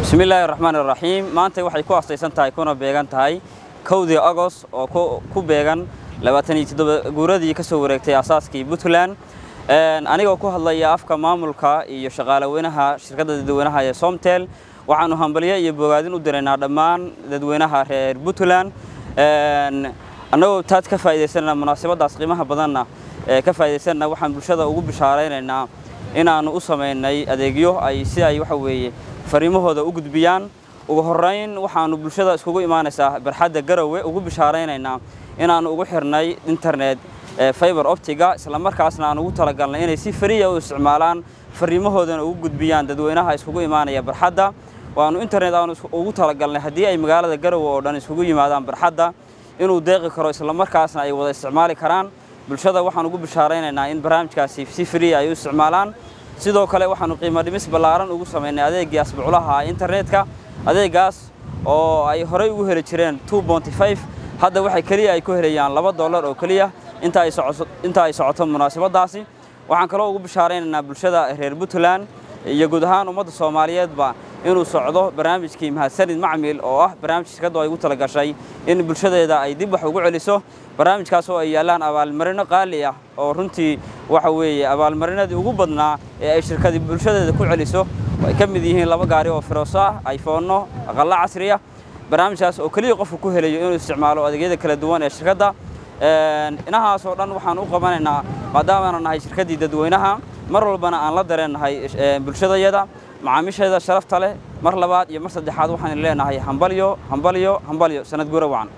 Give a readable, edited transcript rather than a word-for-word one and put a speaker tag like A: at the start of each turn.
A: بسم الله الرحمن الرحيم maanta waxay ku aasaysan tahay kuna beegan tahay 1 August oo ku beegan 27 guuradii ka soo wareegtay asaaskii Puntland aniga ku hadlaya afka maamulka iyo shaqaaleynaha shirkadda dadweynaha ee Somtel waxaanu hambaliyo iyo bogaadin u direynaa dhammaan dadweynaha reer Puntland anagoo taad ka faa'iideysanaa munaasabadaas qiimaha badanna ka faa'iideysana waxaan bulshada ugu bishaareynaa inaanu u sameeynay adeegyo ay si ay waxa weeye fariimahooda u gudbiyaan ugu horeyn waxaanu bulshada iskugu imaanaysaa barxadda Garowe ugu bishaareynaa inaanu ugu xirnay internet fiber optiga isla markaasna aan ugu talagalnay inay si free u isticmaalaan fariimahoodana ugu gudbiyaan dadweynaha iskugu imaanaya barxadda waanu internet aan ugu talagalnay hadii ay magaalada Garowe oo dhan iskugu yimaadaan barxadda inuu deeqi karo isla markaasna ay wada isticmaali karaan bulshada waxaan ugu bishaareynaa in barnaamijkaasi si free ay u isticmaalaan sidoo kale waxaanu qiimo dhimis ballaaran ugu sameeynay adeegga asbuuclaha internetka adeegaas oo ay horey ugu heli jireen 2.5 hadda waxay kaliya ay ku helayaan $2 oo kaliya inta ay socoto munaasabadaasi waxaan kale ugu bishaareynaa bulshada reer Puntland iyo guud ahaan ummadda Soomaaliyeedba inuu socdo barnaamijkii mahadsanid macmiil oo ah barnaamij shirkaddu ay ugu talagashay in bulshadeeda ay dib wax ugu celiso barnaamijkaas oo ay yaalaan abaalmarino qaali ah oo runtii waxa weeye abaalmarinadii ugu badnaa ee ay shirkaddu bulshadeeda ku celiso way ka mid yihiin 2 gaari oo Firoos ah iPhone aqal casri ah barnaamijkaas oo kaliya qofku ku helayo inuu isticmaalo adeegyada kala duwan ee shirkadda inahaas oo dhan waxaan u qabanaynaa maadaama aan nahay shirkaddii dadweynaha mar walbana aan la dareenahay bulshadayada macaamiisheeda sharafta leh mar labaad iyo mar saddexaad waxaan leenahay hambalyo sanad guura wacan